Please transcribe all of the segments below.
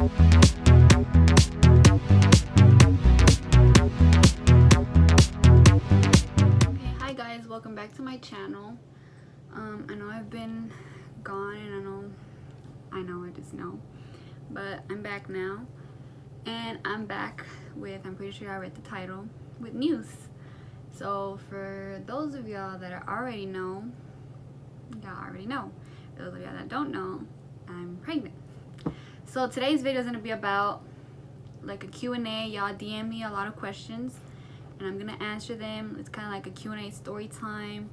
Hi guys, welcome back to my channel. I know I've been gone and I just know, but I'm back now, and I'm back with, I'm pretty sure I read the title, with news. So for those of y'all that already know, y'all already know. For those of y'all that don't know, I'm pregnant. So today's video is going to be about like a Q&A. Y'all DM me a lot of questions and I'm gonna answer them. It's kind of like a Q&A story time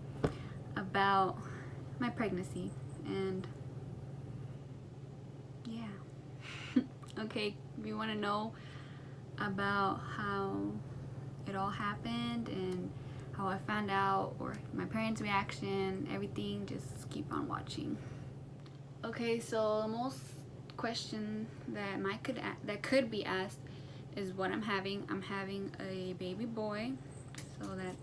about my pregnancy, and yeah. Okay, if you want to know about how it all happened and how I found out, or my parents' reaction, everything, just keep on watching. Okay, so the most question that could be asked is what I'm having. I'm having a baby boy. So that,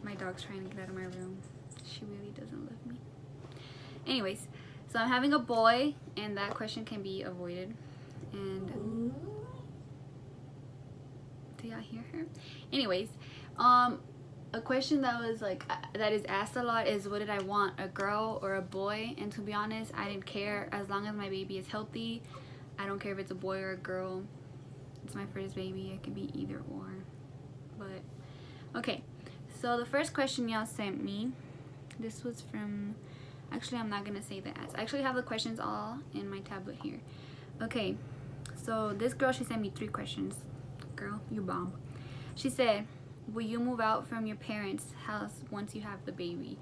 my dog's trying to get out of my room. She really doesn't love me. Anyways, so I'm having a boy, and that question can be avoided. And do y'all hear her? Anyways, a question that was like that is asked a lot is, what did I want, a girl or a boy? And to be honest, I didn't care. As long as my baby is healthy, I don't care if it's a boy or a girl. It's my first baby. It could be either or. But okay, so the first question y'all sent me, this was from, actually I'm not gonna say that. I actually have the questions all in my tablet here. Okay, so this girl, she sent me 3 questions. Girl, you bomb. She said, will you move out from your parents' house once you have the baby?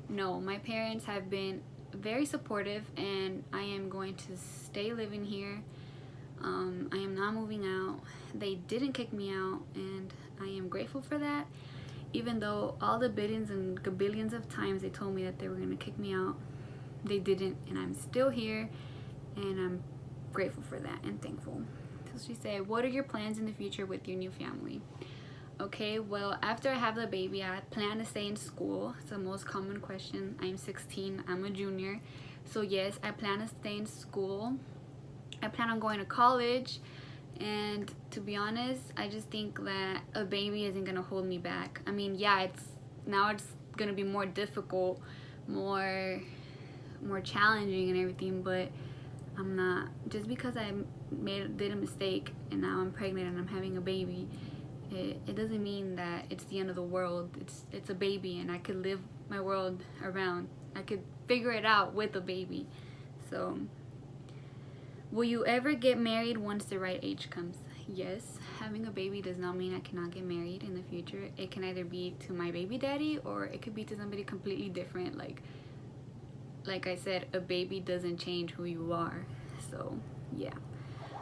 No, my parents have been very supportive, and I am going to stay living here. I am not moving out. They didn't kick me out, and I am grateful for that. Even though all the billions and gabillions of times they told me that they were going to kick me out, they didn't, and I'm still here, and I'm grateful for that and thankful. So she said, what are your plans in the future with your new family? Okay, well, after I have the baby, I plan to stay in school. It's the most common question. I'm 16, I'm a junior. So yes, I plan to stay in school. I plan on going to college, and to be honest, I just think that a baby isn't gonna hold me back. I mean, yeah, it's gonna be more difficult, more challenging and everything, but I'm not, just because I did a mistake and now I'm pregnant and I'm having a baby, it doesn't mean that it's the end of the world. It's a baby, and I could live my world around. I could figure it out with a baby. So, will you ever get married once the right age comes? Yes. Having a baby does not mean I cannot get married in the future. It can either be to my baby daddy, or it could be to somebody completely different. Like I said, a baby doesn't change who you are. So, yeah.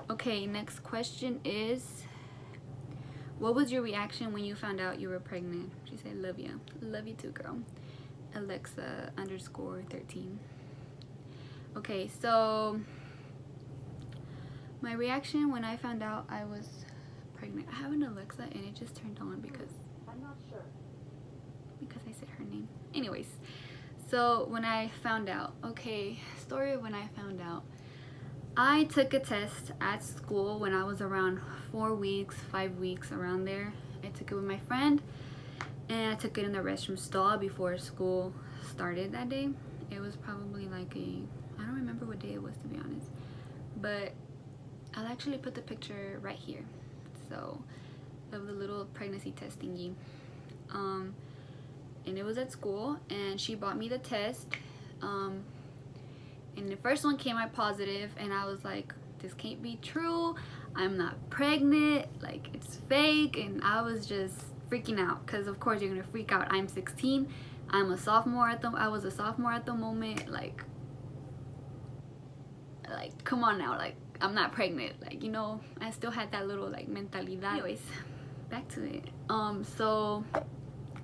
Okay, next question is, what was your reaction when you found out you were pregnant? She said, love you. Love you too, girl. Alexa_13. Okay, so my reaction when I found out I was pregnant. I have an Alexa and it just turned on because I'm not sure. Because I said her name. Anyways, so when I found out, okay, story of when I found out. I took a test at school when I was around 4 weeks, 5 weeks, around there. I took it with my friend, and I took it in the restroom stall before school started that day. It was probably like I don't remember what day it was, to be honest, but I'll actually put the picture right here, so, of the little pregnancy test thingy. And it was at school, and she bought me the test, and the first one came out positive, and I was like, this can't be true, I'm not pregnant, like, it's fake. And I was just freaking out, because of course you're gonna freak out. I'm 16, I was a sophomore at the moment, like come on now, like, I'm not pregnant, like, you know, I still had that little like mentalidad. Anyways, back to it. So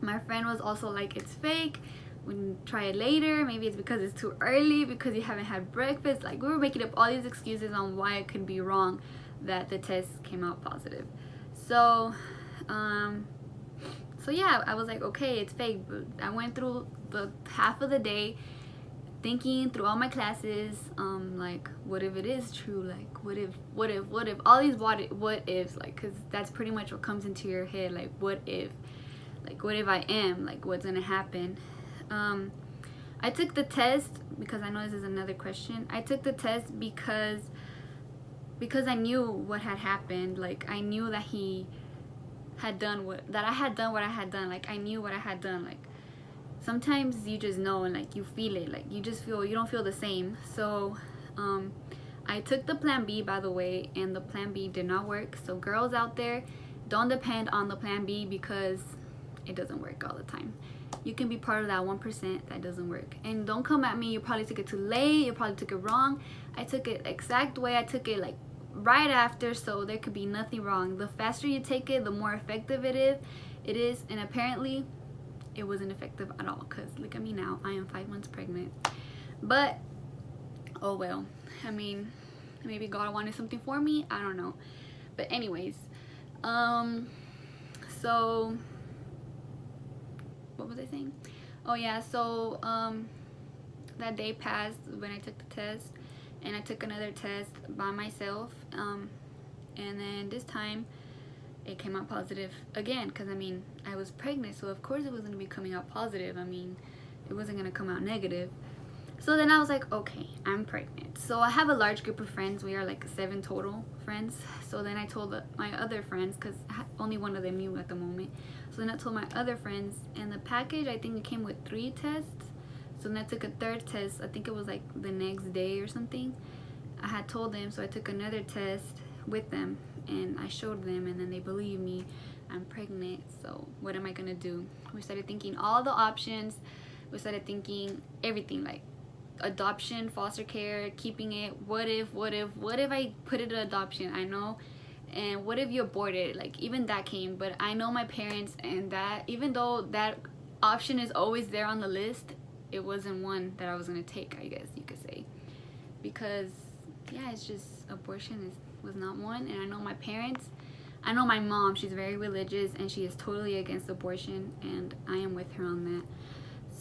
my friend was also like, it's fake, we can try it later, maybe it's because it's too early, because you haven't had breakfast. Like, we were making up all these excuses on why it could be wrong that the test came out positive. So yeah, I was like, okay, it's fake. But I went through the half of the day thinking through all my classes, like, what if it is true? Like, what if all these what ifs, like, because that's pretty much what comes into your head. Like, what if I am, like, what's gonna happen? I took the test because I know this is another question. I took the test because I knew what had happened. Like, I knew that I had done what I had done. Like, I knew what I had done. Like, sometimes you just know, and like you feel it. Like, you don't feel the same. So I took the plan B, by the way, and the plan B did not work. So girls out there, don't depend on the plan B because it doesn't work all the time. You can be part of that 1% that doesn't work. And don't come at me, you probably took it too late, you probably took it wrong. I took it exact way. I took it like right after, so there could be nothing wrong. The faster you take it, the more effective it is. And apparently it wasn't effective at all, because look at me now, I am 5 months pregnant. But oh well, I mean, maybe God wanted something for me, I don't know. But anyways, so what was I saying? Oh yeah, so that day passed when I took the test, and I took another test by myself, and then this time it came out positive again, because I mean, I was pregnant, so of course it was going to be coming out positive. I mean, it wasn't going to come out negative. So then I was like, okay, I'm pregnant. So I have a large group of friends. We are like 7 total friends. So then I told my other friends, because only one of them knew at the moment. So then I told my other friends, and the package, I think it came with 3 tests. So then I took a 3rd test. I think it was like the next day or something. I had told them, so I took another test with them, and I showed them, and then they believed me. I'm pregnant, so what am I gonna do? We started thinking all the options. We started thinking everything, like adoption, foster care, keeping it. What if I put it in adoption? I know. And what if you abort it? Like, even that came. But I know my parents, and that, even though that option is always there on the list, it wasn't one that I was gonna take, I guess you could say. Because yeah, it's just, abortion was not one. And I know my parents, I know my mom, she's very religious, and she is totally against abortion, and I am with her on that.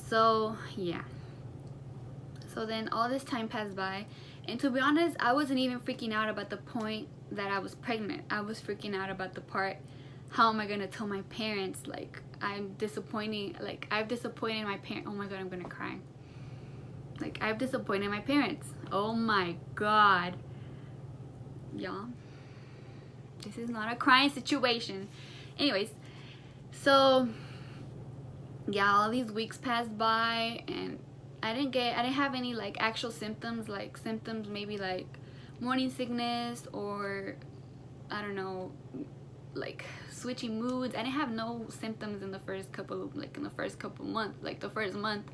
So yeah. So then all this time passed by, and to be honest, I wasn't even freaking out about the point that I was pregnant. I was freaking out about the part, how am I gonna tell my parents? Like, I've disappointed my parents. Oh my god, I'm gonna cry. Like, I've disappointed my parents. Oh my god, y'all, this is not a crying situation. Anyways, so yeah, all these weeks passed by, and I didn't have any like actual symptoms, maybe like morning sickness, or I don't know, like switching moods. I didn't have no symptoms in the first couple months, like the first month.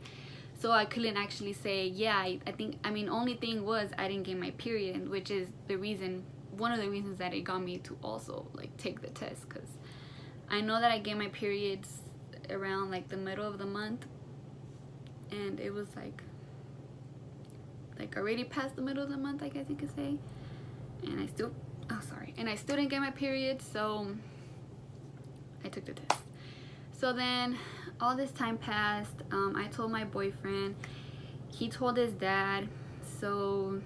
So I couldn't actually say, yeah, I think, I mean, only thing was I didn't get my period, which is one of the reasons that it got me to also like take the test, because I know that I get my periods around like the middle of the month, and it was like already past the middle of the month, I guess you could say, and I still didn't get my period, so I took the test. So then all this time passed. I told my boyfriend, he told his dad. So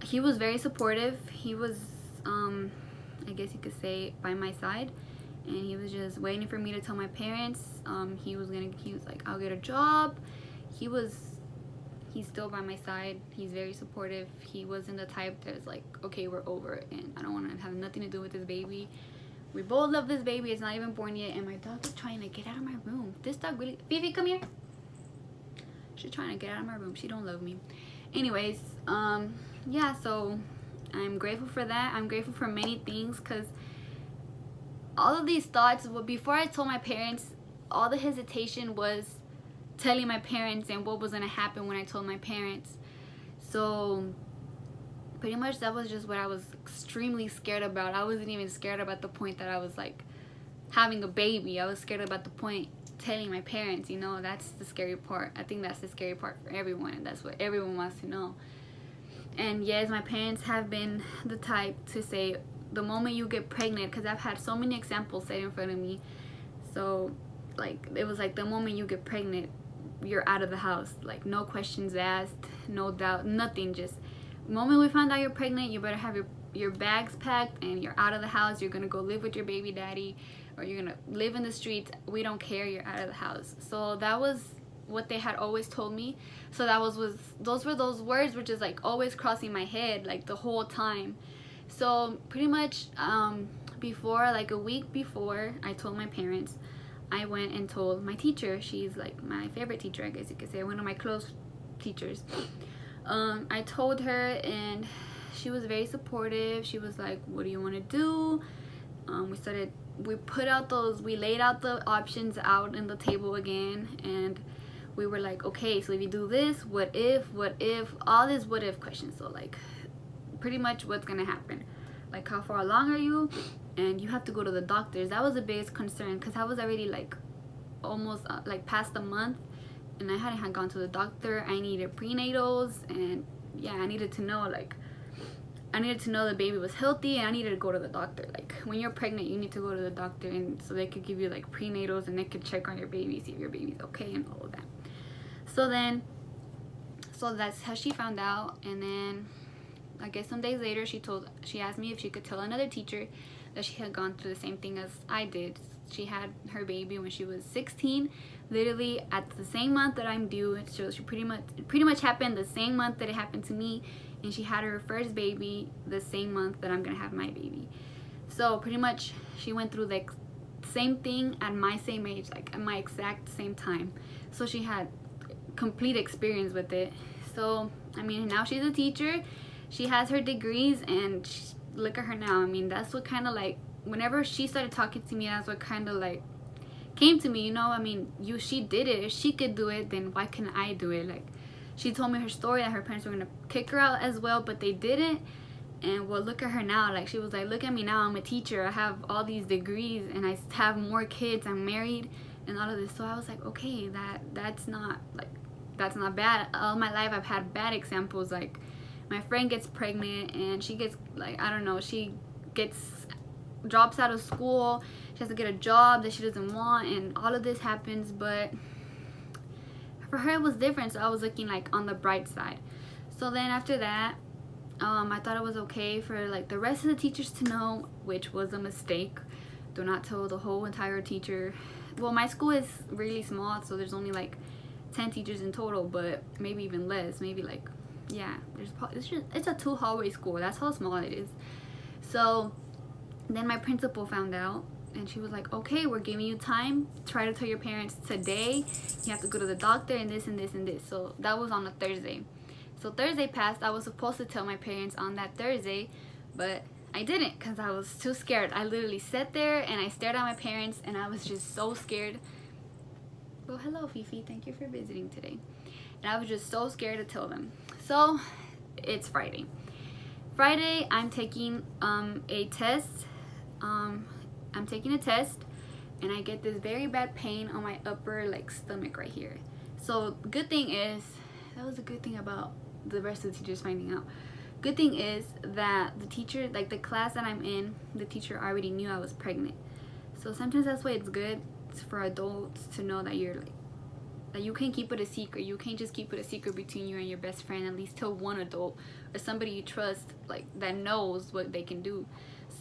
he was very supportive. He was I guess you could say by my side, and he was just waiting for me to tell my parents. He was like, I'll get a job. He's still by my side. He's very supportive. He wasn't the type that's like, okay, we're over it, and I don't want to have nothing to do with this baby. We both love this baby. It's not even born yet, and my dog is trying to get out of my room. This dog really... Fifi, come here. She's trying to get out of my room. She don't love me. Anyways, yeah, so I'm grateful for that. I'm grateful for many things, because all of these thoughts, before I told my parents, all the hesitation was telling my parents and what was going to happen when I told my parents. So pretty much that was just what I was extremely scared about. I wasn't even scared about the point that I was like having a baby. I was scared about the point telling my parents, you know. That's the scary part. I think that's the scary part for everyone, and that's what everyone wants to know. And yes, my parents have been the type to say, the moment you get pregnant, because I've had so many examples set in front of me. So like, it was like, the moment you get pregnant, you're out of the house. Like, no questions asked, no doubt, nothing. Just the moment we found out you're pregnant, you better have your bags packed and you're out of the house. You're gonna go live with your baby daddy, or you're gonna live in the streets. We don't care, you're out of the house. So that was what they had always told me. So that those were those words which is like always crossing my head like the whole time. So pretty much before, like a week before I told my parents, I went and told my teacher. She's like my favorite teacher, I guess you could say, one of my close teachers. I told her, and she was very supportive. She was like, what do you want to do? We laid out the options out in the table again, and we were like, okay, so if you do this, what if, all these what if questions. So like pretty much what's gonna happen, like how far along are you, and you have to go to the doctors. That was the biggest concern, because I was already like almost like past a month, and I hadn't gone to the doctor. I needed prenatals, and yeah, I needed to know the baby was healthy, and I needed to go to the doctor. Like when you're pregnant, you need to go to the doctor, and so they could give you like prenatals, and they could check on your baby, see if your baby's okay and all of that. So that's how she found out. And then I guess some days later she asked me if she could tell another teacher that she had gone through the same thing as I did. She had her baby when she was 16, literally at the same month that I'm due. So she pretty much happened the same month that it happened to me, and she had her first baby the same month that I'm gonna have my baby. So pretty much she went through the same thing at my same age, like at my exact same time. So she had complete experience with it. So I mean, now she's a teacher, she has her degrees, and look at her now. I mean, that's what kind of like, whenever she started talking to me, that's what kind of like came to me, you know. I mean, she did it. If she could do it, then why can't I do it? Like, she told me her story that her parents were gonna kick her out as well, but they didn't. And well, look at her now. Like, she was like, look at me now, I'm a teacher, I have all these degrees, and I have more kids, I'm married, and all of this. So I was like, okay, that's not bad. All my life I've had bad examples. Like, my friend gets pregnant, and she gets, like, I don't know, she drops out of school, she has to get a job that she doesn't want, and all of this happens. But for her it was different, so I was looking like on the bright side. So then after that, I thought it was okay for like the rest of the teachers to know, which was a mistake. Do not tell the whole entire teacher. Well, my school is really small, so there's only like 10 teachers in total, but maybe even less, maybe like, yeah, it's a 2-hallway school, that's how small it is. So then my principal found out, and she was like, okay, we're giving you time, try to tell your parents today, you have to go to the doctor, and this and this and this. So that was on a Thursday. So Thursday passed. I was supposed to tell my parents on that Thursday, but I didn't, because I was too scared. I literally sat there and I stared at my parents, and I was just so scared. Well, hello Fifi, thank you for visiting today. And I was just so scared to tell them. So it's Friday. I'm taking a test. I'm taking a test, and I get this very bad pain on my upper like stomach right here. So good thing is, that was a good thing about the rest of the teachers finding out. Good thing is that the teacher, like the class that I'm in, the teacher already knew I was pregnant. So sometimes that's why it's good for adults to know that you're like, that you can keep it a secret. You can't just keep it a secret between you and your best friend. At least tell one adult or somebody you trust, like that knows what they can do.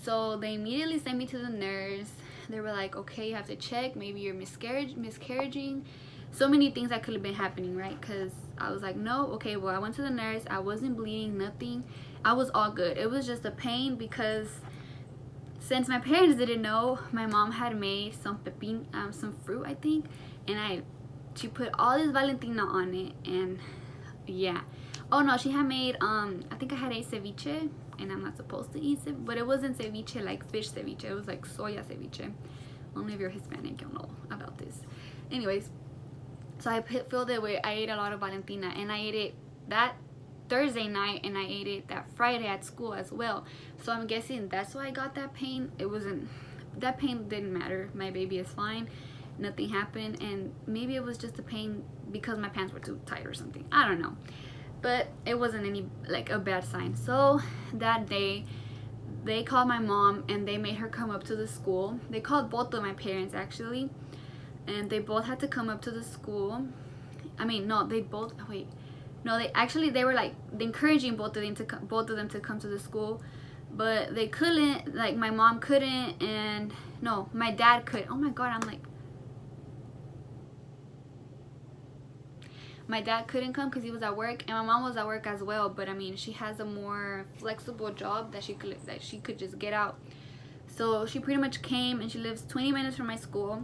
So they immediately sent me to the nurse. They were like, okay, you have to check, maybe you're miscarrying. So many things that could have been happening, right? Because I was like, no, okay, well, I went to the nurse, I wasn't bleeding, nothing, I was all good. It was just a pain because since my parents didn't know, my mom had made some some fruit, I think, and she put all this Valentina on it, and yeah. Oh no, she had made I think I had ate ceviche, and I'm not supposed to eat it, but it wasn't ceviche like fish ceviche, it was like soya ceviche. Only if you're Hispanic you'll know about this. Anyways, so I feel that way. I ate a lot of Valentina, and I ate it that Thursday night, and I ate it that Friday at school as well. So I'm guessing that's why I got that pain. That pain didn't matter. My baby is fine, nothing happened, and maybe it was just a pain because my pants were too tight or something, I don't know, but it wasn't any like a bad sign. So that day they called my mom, and they made her come up to the school. They called both of my parents actually, and they both had to come up to the school. I mean, no, they both, wait, no, they were like encouraging both of them to come to the school, but they couldn't. Like my mom couldn't, and no, my dad could. Oh my god, I'm like, my dad couldn't come because he was at work, and my mom was at work as well. But I mean, she has a more flexible job that she could just get out. So she pretty much came, and she lives 20 minutes from my school.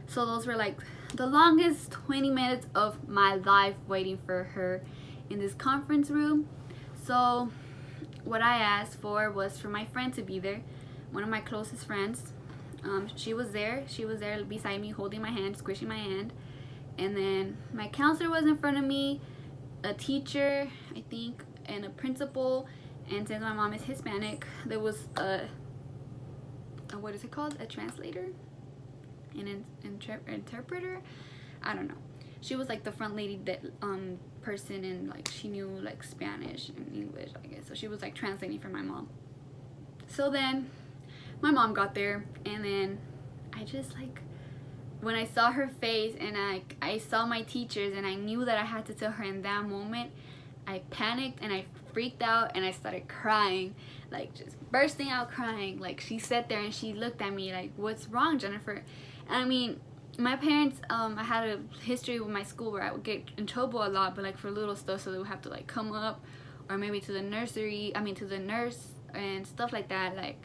So those were like the longest 20 minutes of my life waiting for her in this conference room. So what I asked for was for my friend to be there, one of my closest friends. She was there beside me, holding my hand, squishing my hand. And then my counselor was in front of me, a teacher, I think, and a principal. And since my mom is Hispanic, there was a what is it called? A translator? An interpreter? I don't know. She was like the front lady that person, and like she knew like Spanish and English, I guess. So she was like translating for my mom. So then my mom got there, and then I just like, when I saw her face and I saw my teachers, and I knew that I had to tell her in that moment, I panicked and I freaked out and I started crying, like just bursting out crying. Like she sat there and she looked at me like, "What's wrong, Jennifer?" And I mean, my parents, I had a history with my school where I would get in trouble a lot, but like for little stuff, so they would have to like come up, or maybe to the nurse and stuff like that. Like,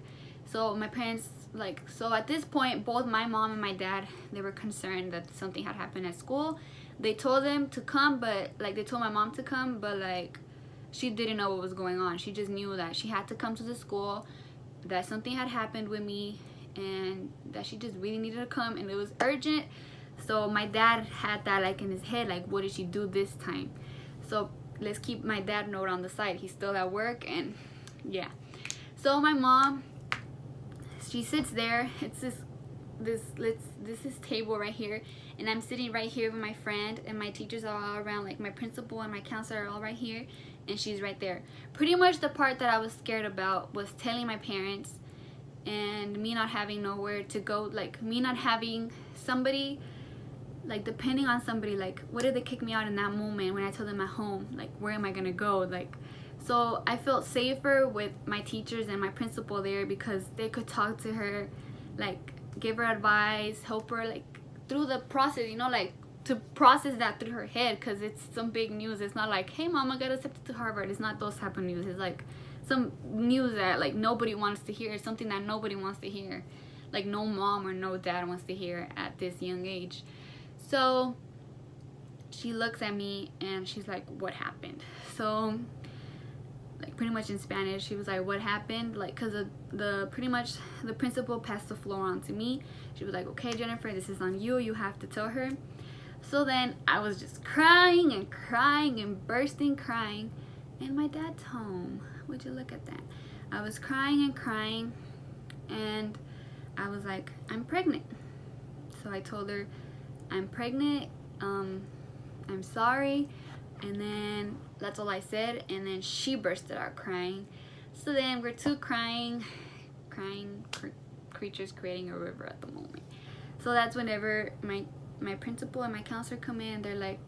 so my parents, like, so at this point, both my mom and my dad, they were concerned that something had happened at school. They told them to come, but like they told my mom to come, but like she didn't know what was going on. She just knew that she had to come to the school, that something had happened with me, and that she just really needed to come, and it was urgent. So my dad had that like in his head, like, what did she do this time? So let's keep my dad note on the side. He's still at work, and yeah. So my mom, she sits there. It's this table right here, and I'm sitting right here with my friend, and my teachers are all around, like my principal and my counselor are all right here, and she's right there. Pretty much the part that I was scared about was telling my parents, and me not having nowhere to go, like me not having somebody, like depending on somebody, like what if they kick me out in that moment when I tell them at home, like where am I gonna go? Like, so I felt safer with my teachers and my principal there, because they could talk to her, like give her advice, help her like through the process, you know, like to process that through her head, because it's some big news. It's not like, hey mom, I got accepted to Harvard. It's not those type of news. It's like some news that like nobody wants to hear. It's something that nobody wants to hear, like no mom or no dad wants to hear at this young age. So she looks at me and she's like, what happened? So like pretty much in Spanish, she was like, what happened? Like, because the pretty much the principal passed the floor on to me. She was like, okay Jennifer, this is on you, you have to tell her. So then I was just crying and crying and bursting crying, and my dad's home. Would you look at that? I was crying and crying, and I was like, I'm pregnant. So I told her, I'm pregnant, I'm sorry. And then that's all I said, and then she bursted out crying. So then we're two crying creatures creating a river at the moment. So that's whenever my principal and my counselor come in. They're like,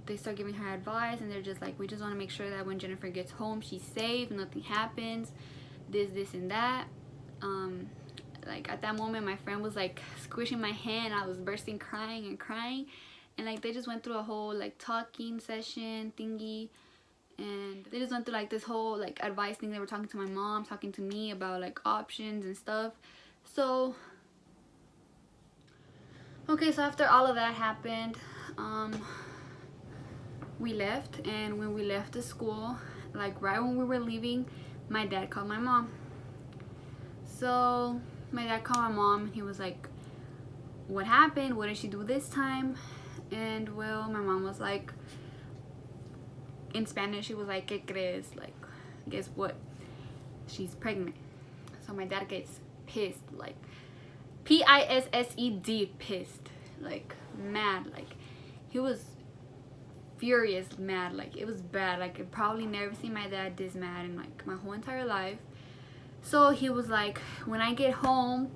they start giving her advice, and they're just like, we just want to make sure that when Jennifer gets home, she's safe, nothing happens, this and that. Like at that moment, my friend was like squishing my hand. I was bursting crying and crying, and like they just went through a whole like talking session thingy, and they just went through like this whole like advice thing. They were talking to my mom, talking to me about like options and stuff. So okay, so after all of that happened, we left, and when we left the school, like right when we were leaving, my dad called my mom. So my dad called my mom, and he was like, what happened? What did she do this time? And well, my mom was like, in Spanish, she was like, ¿Qué crees? Like, guess what? She's pregnant. So my dad gets pissed, like P-I-S-S-E-D, pissed, like mad. Like he was furious mad. Like it was bad. Like I've probably never seen my dad this mad in like my whole entire life. So he was like, when I get home,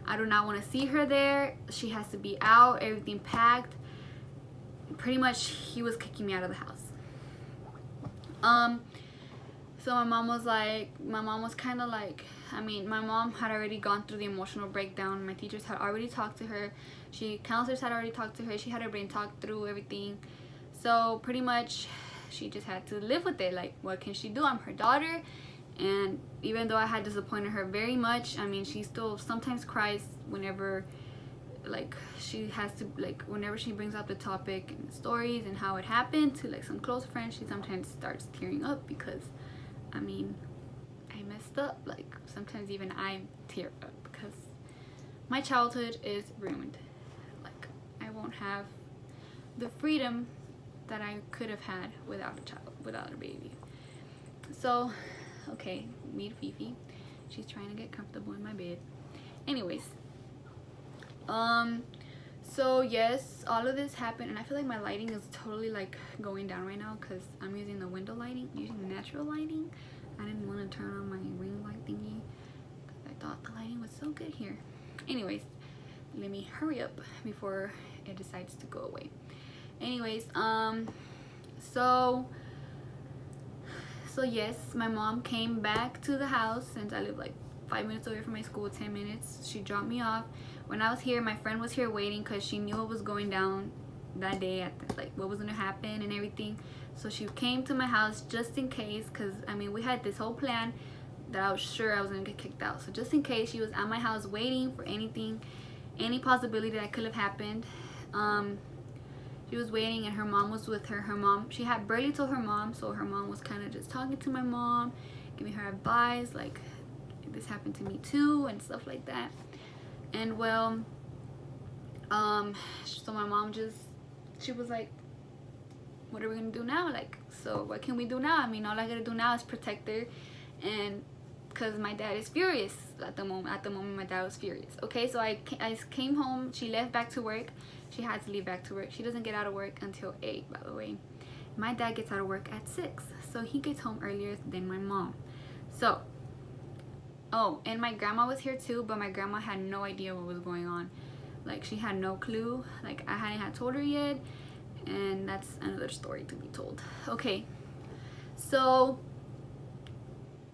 I do not want to see her there. She has to be out, everything packed. pretty much he was kicking me out of the house. So my mom was kind of like, I mean, my mom had already gone through the emotional breakdown. My teachers had already talked to her. Counselors had already talked to her. She had her brain talked through everything. So pretty much she just had to live with it. Like, what can she do? I'm her daughter. And even though I had disappointed her very much, I mean, she still sometimes cries whenever, like, she has to, like, whenever she brings up the topic and stories and how it happened to, like, some close friends, she sometimes starts tearing up because, I mean, I messed up. Like, sometimes even I tear up because my childhood is ruined. Like, I won't have the freedom that I could have had without a child, without a baby. So, okay, meet Fifi. She's trying to get comfortable in my bed. Anyways, so yes, all of this happened, and I feel like my lighting is totally like going down right now because I'm using the window lighting, using the natural lighting. I didn't want to turn on my ring light thingy because I thought the lighting was so good here. Anyways, let me hurry up before it decides to go away. Anyways, so yes, my mom came back to the house since I live like 5 minutes away from my school, 10 minutes. She dropped me off. When I was here, my friend was here waiting because she knew what was going down that day, like what was going to happen and everything. So she came to my house just in case, because I mean, we had this whole plan that I was sure I was going to get kicked out. So just in case, she was at my house waiting for anything, any possibility that could have happened. She was waiting, and her mom was with her. Her mom, she had barely told her mom, so her mom was kind of just talking to my mom, giving her advice, like, this happened to me too, and stuff like that. And well, so my mom she was like, what are we gonna do now? Like, so what can we do now? I mean, all I gotta do now is protect her, and because my dad is furious at the moment. At the moment, my dad was furious. Okay, so I came home. She left back to work. She had to leave back to work. She doesn't get out of work until 8, by the way. My dad gets out of work at 6, so he gets home earlier than my mom. So, oh, and my grandma was here too, but my grandma had no idea what was going on. Like, she had no clue. Like, I hadn't told her yet, and that's another story to be told. Okay, so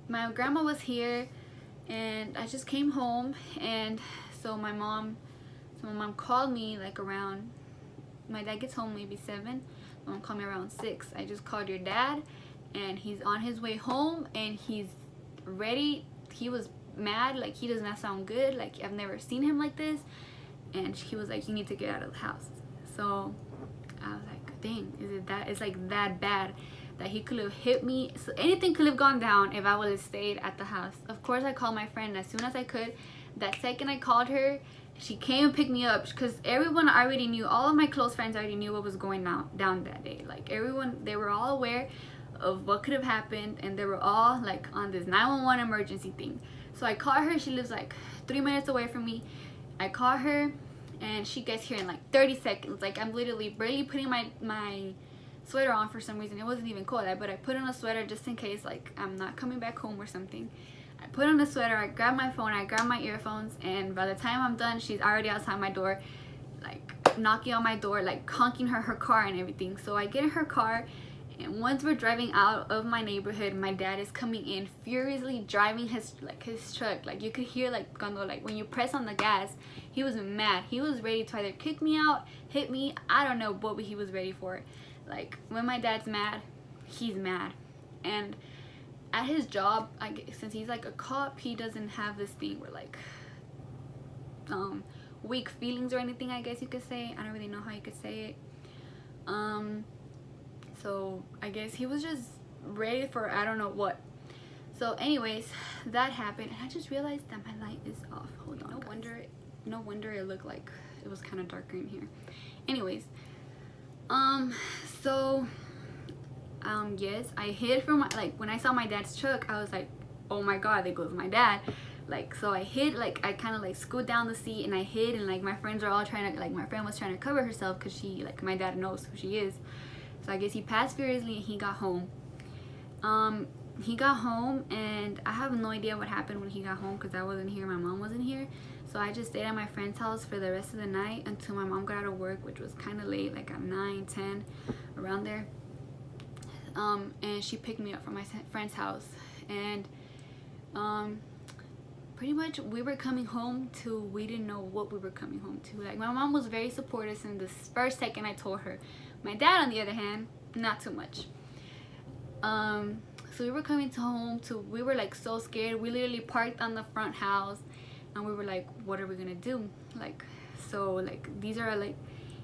my grandma was here, and I just came home, and so my mom called me like around, my dad gets home maybe 7. My mom called me around 6. I just called your dad, and he's on his way home, and he's ready. He was mad, like, he does not sound good, like, I've never seen him like this. And he was like, you need to get out of the house. So I was like, dang, it's like that bad that he could have hit me? So anything could have gone down if I would have stayed at the house. Of course, I called my friend as soon as I could. That second I called her, she came and picked me up, because everyone already knew, all of my close friends already knew what was going down that day. Like, everyone, they were all aware of what could have happened, and they were all like on this 911 emergency thing. So I called her. She lives like 3 minutes away from me. I call her, and she gets here in like 30 seconds. Like, I'm literally barely putting my sweater on for some reason. It wasn't even cold, but I put on a sweater just in case, like, I'm not coming back home or something. I put on the sweater, I grab my phone, I grab my earphones, and by the time I'm done, she's already outside my door, like, knocking on my door, like, honking her car and everything. So I get in her car, and once we're driving out of my neighborhood, my dad is coming in, furiously driving his truck. Like, you could hear, like, cuando, like, when you press on the gas, he was mad. He was ready to either kick me out, hit me, I don't know what he was ready for. Like, when my dad's mad, he's mad. And at his job, since he's like a cop, he doesn't have this thing where, like, weak feelings or anything, I guess you could say. I don't really know how you could say it. So I guess he was just ready for I don't know what. So anyways, that happened, and I just realized that my light is off. Hold on. No wonder it looked like it was kind of darker in here. Anyways, yes, I hid from when I saw my dad's truck, I was like, oh my god, there goes my dad. Like, so I hid, like, I kind of like scoot down the seat, and I hid, and like my friends are all trying to, like, my friend was trying to cover herself because she, like, my dad knows who she is. So I guess he passed furiously, and he got home. he got home, and I have no idea what happened when he got home because I wasn't here, my mom wasn't here. So I just stayed at my friend's house for the rest of the night until my mom got out of work, which was kind of late, like at 9, 10, around there. And she picked me up from my friend's house, and pretty much we were coming home to, we didn't know what we were coming home to. Like, my mom was very supportive since the first second I told her. My dad, on the other hand, not too much. So we were coming to home to, we were like so scared. We literally parked on the front house, and we were like, what are we gonna do? Like, so like, these are like,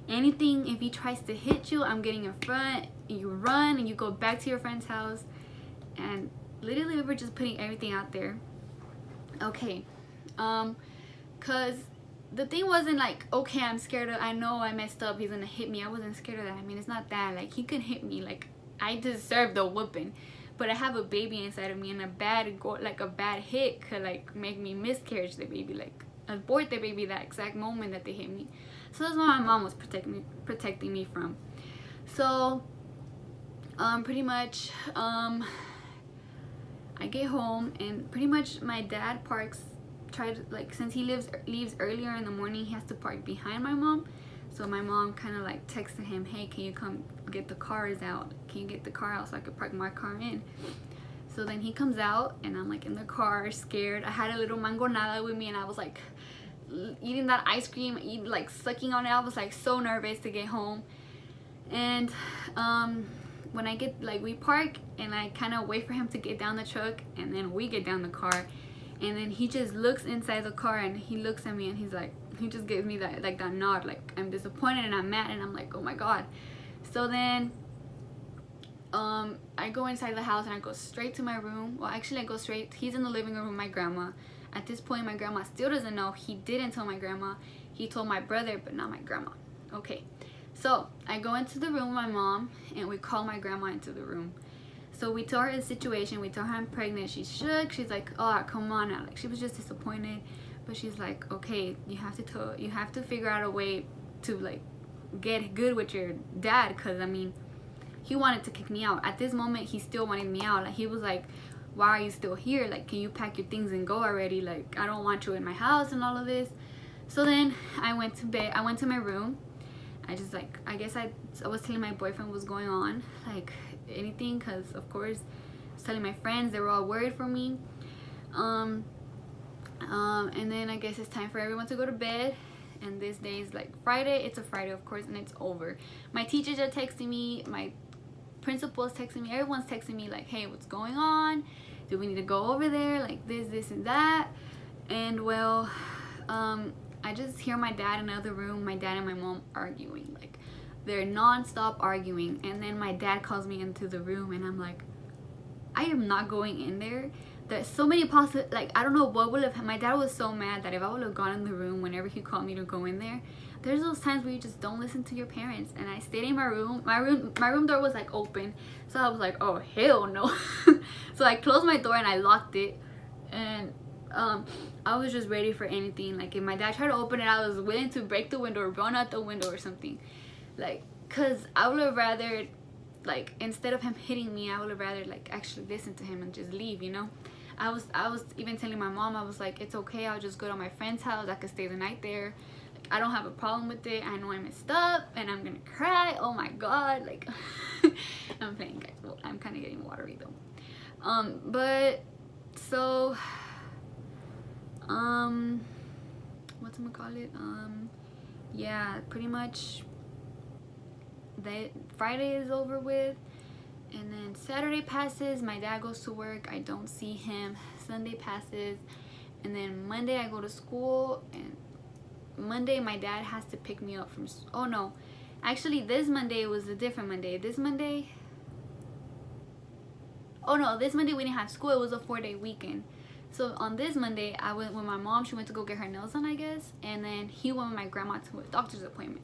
anything, if he tries to hit you, I'm getting in front, and you run and you go back to your friend's house. And literally we were just putting everything out there. Okay, cause the thing wasn't like, okay, I'm scared of, I know I messed up, he's gonna hit me. I wasn't scared of that. I mean, it's not that, like, he could hit me, like, I deserve the whooping, but I have a baby inside of me, and a bad hit could like make me miscarriage the baby, like abort the baby that exact moment that they hit me. So that's what my mom was protecting me from. So pretty much I get home, and pretty much my dad since he leaves earlier in the morning, he has to park behind my mom. So my mom kind of like texted him, hey, can you come get the cars out? Can you get the car out so I could park my car in? So then he comes out, and I'm like in the car scared. I had a little mangonada with me, and I was like eating that ice cream, like sucking on it. I was like so nervous to get home. And when I get, like, we park, and I kind of wait for him to get down the truck, and then we get down the car, and then he just looks inside the car, and he looks at me, and he's like, he just gives me that, like, that nod, like I'm disappointed and I'm mad, and I'm like, oh my god. So then I go inside the house, and I go straight to my room. Well, actually I go straight, he's in the living room with my grandma. At this point, my grandma still doesn't know. He didn't tell my grandma. He told my brother, but not my grandma. Okay, so I go into the room with my mom, and we call my grandma into the room. So we tell her the situation. We tell her I'm pregnant. She's shook. She's like, oh, come on now. Like, she was just disappointed. But she's like, okay, you have to figure out a way to, like, get good with your dad, because I mean, he wanted to kick me out. At this moment, he still wanted me out. Like, he was like, why are you still here? Like, can you pack your things and go already? Like, I don't want you in my house and all of this. So then I went to bed. I went to my room. I just, like, I guess I was telling my boyfriend what's going on, like anything, because of course I was telling my friends. They were all worried for me. And then I guess it's time for everyone to go to bed. And this day is like Friday. It's a Friday, of course, and it's over. My teachers are texting me, my principal's texting me, everyone's texting me like, hey, what's going on? Do we need to go over there? Like this and that. And well, I just hear my dad in another room, my dad and my mom arguing. Like, they're non-stop arguing. And then my dad calls me into the room, and I'm like, I am not going in there. There's so many possible, like, I don't know what would have, my dad was so mad that if I would have gone in the room whenever he called me to go in there. There's those times where you just don't listen to your parents. And I stayed in my room. My room door was like open, so I was like, oh hell no. So I closed my door and I locked it. And I was just ready for anything. Like, if my dad tried to open it, I was willing to break the window or run out the window or something. Like, cause I would have rather, like, instead of him hitting me, I would have rather, like, actually listen to him and just leave, you know. I was even telling my mom, I was like, it's okay, I'll just go to my friend's house, I could stay the night there. Like, I don't have a problem with it. I know I messed up and I'm gonna cry, oh my god, like I'm playing, guys. Well, I'm kind of getting watery though. But so whatchamacallit, yeah, pretty much that Friday is over with. And then Saturday passes, my dad goes to work, I don't see him. Sunday passes, and then Monday I go to school, and Monday my dad has to pick me up from, oh no, actually this Monday was a different Monday. This Monday, oh no, this Monday we didn't have school, it was a 4-day weekend. So on this Monday, I went with my mom, she went to go get her nails done, I guess, and then he went with my grandma to a doctor's appointment.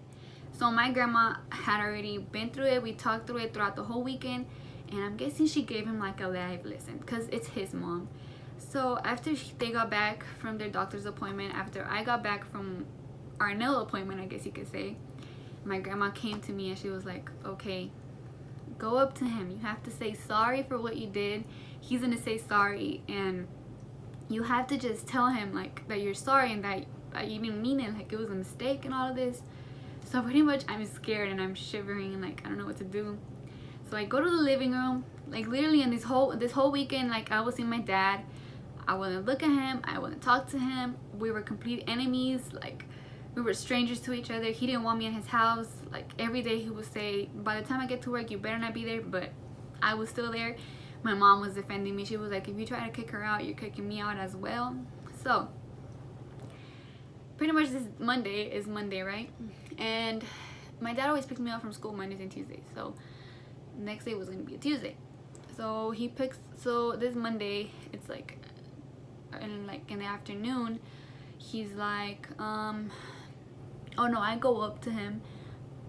So my grandma had already been through it. We talked through it throughout the whole weekend. And I'm guessing she gave him like a live lesson because it's his mom. So after they got back from their doctor's appointment, after I got back from our nail appointment, I guess you could say, my grandma came to me and she was like, okay, Go up to him. You have to say sorry for what you did. He's gonna say sorry, and you have to just tell him like that you're sorry and that you didn't mean it, like it was a mistake and all of this. So pretty much I'm scared and I'm shivering and like I don't know what to do. So I go to the living room, like literally in this whole weekend, like I was seeing my dad. I wouldn't look at him, I wouldn't talk to him. We were complete enemies, like we were strangers to each other. He didn't want me in his house. Like every day he would say, by the time I get to work, you better not be there, but I was still there. My mom was defending me. She was like, if you try to kick her out, you're kicking me out as well. So pretty much this Monday is Monday, right? And my dad always picks me up from school Mondays and Tuesdays. So next day was gonna be a Tuesday. So this Monday, it's like in the afternoon, he's like, oh no, I go up to him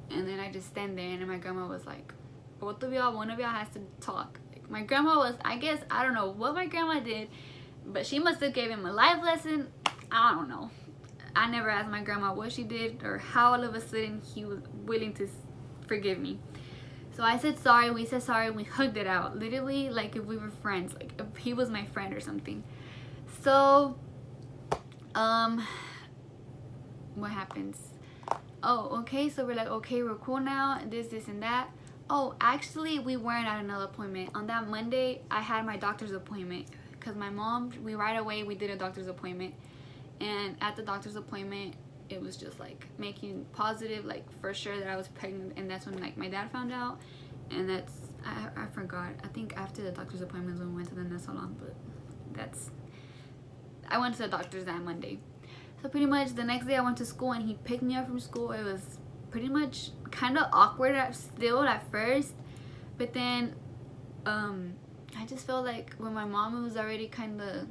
and then I just stand there, and my grandma was like, both of y'all, one of y'all has to talk. Like, my grandma was, I guess, I don't know what my grandma did, but she must have gave him a life lesson. I don't know. I never asked my grandma what she did or how all of a sudden he was willing to forgive me. So I said sorry, we said sorry, and we hugged it out. Literally like if we were friends, like if he was my friend or something. So, what happens? Oh, okay, so we're like, okay, we're cool now, this and that. Oh, actually, we weren't at another appointment. On that Monday, I had my doctor's appointment. Because my mom, right away, we did a doctor's appointment. And at the doctor's appointment, it was just like making positive, like for sure that I was pregnant. And that's when like my dad found out. And that's, I forgot. I think after the doctor's appointment when we went to the nurse salon. But I went to the doctor's that Monday. So pretty much the next day I went to school and he picked me up from school. It was pretty much kind of awkward at first. But then I just felt like when my mom was already kind of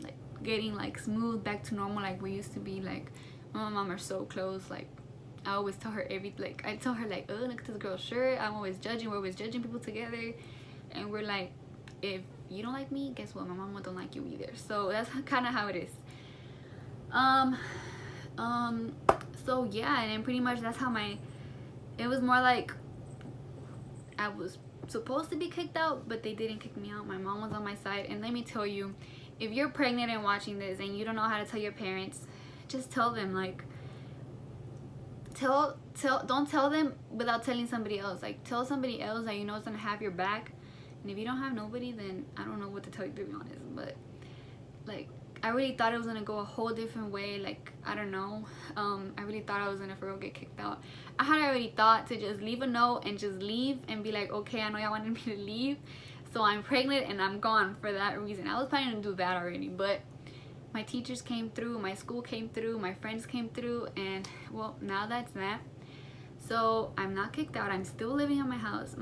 like getting like smooth back to normal, like we used to be. Like my mom are so close. Like I always tell her I tell her like, oh, look at this girl's shirt. We're always judging people together. And we're like, if you don't like me, guess what, my mom don't like you either. So that's kind of how it is. So yeah, and then pretty much that's how it was more like I was supposed to be kicked out, but they didn't kick me out. My mom was on my side. And let me tell you, if you're pregnant and watching this and you don't know how to tell your parents, just tell them. Like don't tell them without telling somebody else. Like tell somebody else that you know is gonna have your back. And if you don't have nobody, then I don't know what to tell you, to be honest. But like I really thought it was gonna go a whole different way. Like I don't know. I really thought I was gonna for real get kicked out. I had already thought to just leave a note and just leave and be like, okay, I know y'all wanted me to leave, so I'm pregnant and I'm gone for that reason. I was planning to do that already, but my teachers came through, my school came through, my friends came through, and well, now that's that. So I'm not kicked out. I'm still living in my house.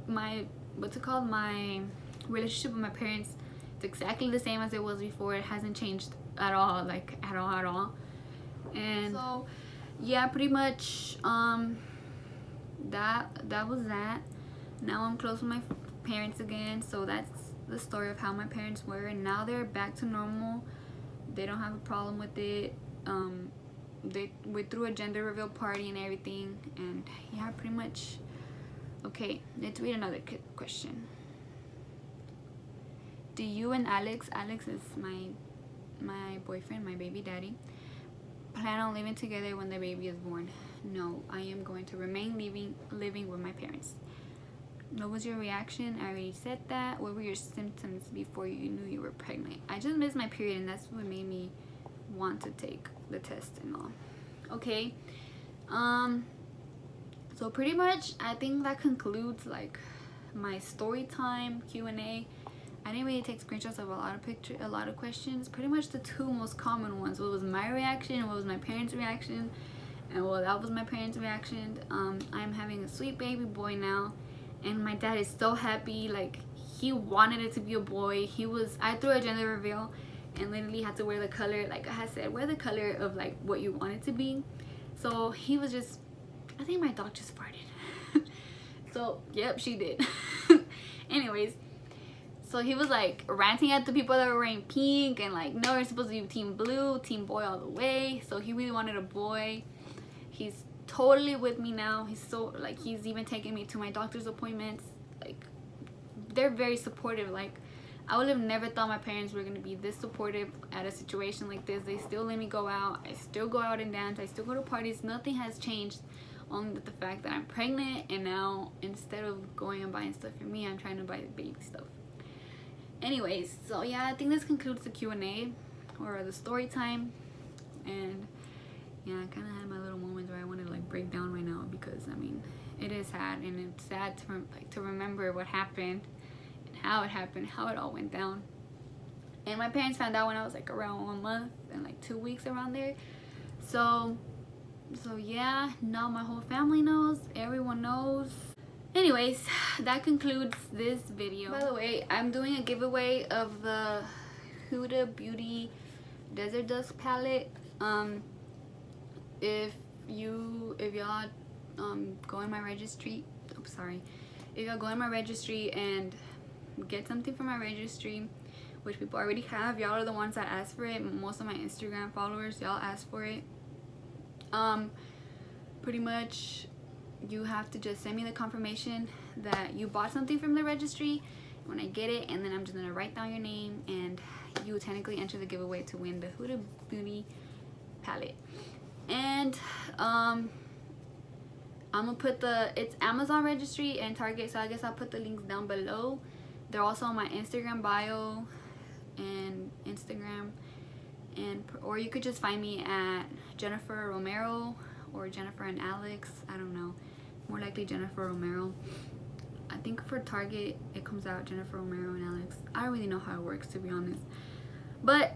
My what's it called? My relationship with my parents, it's exactly the same as it was before. It hasn't changed at all, like at all. And so yeah, pretty much that was that. Now I'm close with my parents again. So that's the story of how my parents were, and now they're back to normal. They don't have a problem with it. We threw a gender reveal party and everything, and yeah, pretty much. Okay, let's read another question. Do you and Alex is my boyfriend, my baby daddy, plan on living together when the baby is born? No, I am going to remain living with my parents. What was your reaction? I already said that. What were your symptoms before you knew you were pregnant? I just missed my period, and that's what made me want to take the test and all. Okay. So pretty much I think that concludes like my story time Q&A. I didn't really take screenshots of a lot of questions. Pretty much the two most common ones. What was my reaction and what was my parents' reaction? And well, that was my parents' reaction. I'm having a sweet baby boy now, and my dad is so happy. Like he wanted it to be a boy. I threw a gender reveal and literally had to wear the color, like I had said, wear the color of like what you want it to be. So he was just, I think my dog just farted. So yep, she did. Anyways, so he was like ranting at the people that were wearing pink and like, no, you're supposed to be team blue, team boy all the way. So he really wanted a boy. He's totally with me now. He's so like, he's even taking me to my doctor's appointments. Like, they're very supportive. Like, I would have never thought my parents were going to be this supportive at a situation like this. They still let me go out. I still go out and dance. I still go to parties. Nothing has changed, only the fact that I'm pregnant, and now instead of going and buying stuff for me, I'm trying to buy the baby stuff. Anyways, so yeah, I think this concludes the Q&A or the story time. And yeah, I kind of had my little moments where I wanted to like break down right now, because I mean, it is sad, and it's sad to remember what happened and how it happened, how it all went down. And my parents found out when I was like around 1 month and like 2 weeks around there. So yeah, now my whole family knows, everyone knows. Anyways, that concludes this video. By the way, I'm doing a giveaway of the Huda Beauty Desert Dusk palette. If y'all go in my registry, if y'all go in my registry and get something from my registry, which people already have, y'all are the ones that asked for it. Most of my Instagram followers, y'all asked for it. Pretty much you have to just send me the confirmation that you bought something from the registry when I get it, and then I'm just gonna write down your name, and you technically enter the giveaway to win the Huda Beauty palette. And I'm gonna put it's Amazon registry and Target, so I guess I'll put the links down below. They're also on my Instagram bio and Instagram, or you could just find me at Jenipher Romero or Jennifer and Alex. I don't know, more likely Jenipher Romero. I think for Target it comes out Jenipher Romero and Alex. I don't really know how it works, to be honest. But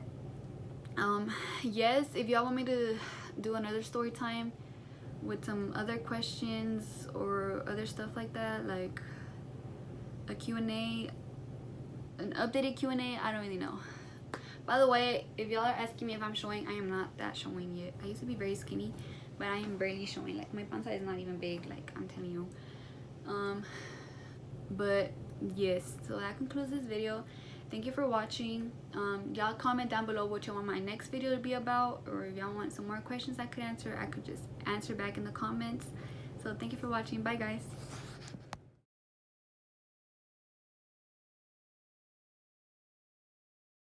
yes, if y'all want me to do another story time with some other questions or other stuff like that, like a Q&A, an updated Q&A, I don't really know. By the way, if y'all are asking me if I'm showing, I am not that showing yet. I used to be very skinny, but I am barely showing. Like, my panza is not even big, like I'm telling you. But yes, so that concludes this video. Thank you for watching. Y'all comment down below what you want my next video to be about, or if y'all want some more questions I could answer, I could just answer back in the comments. So thank you for watching. Bye guys.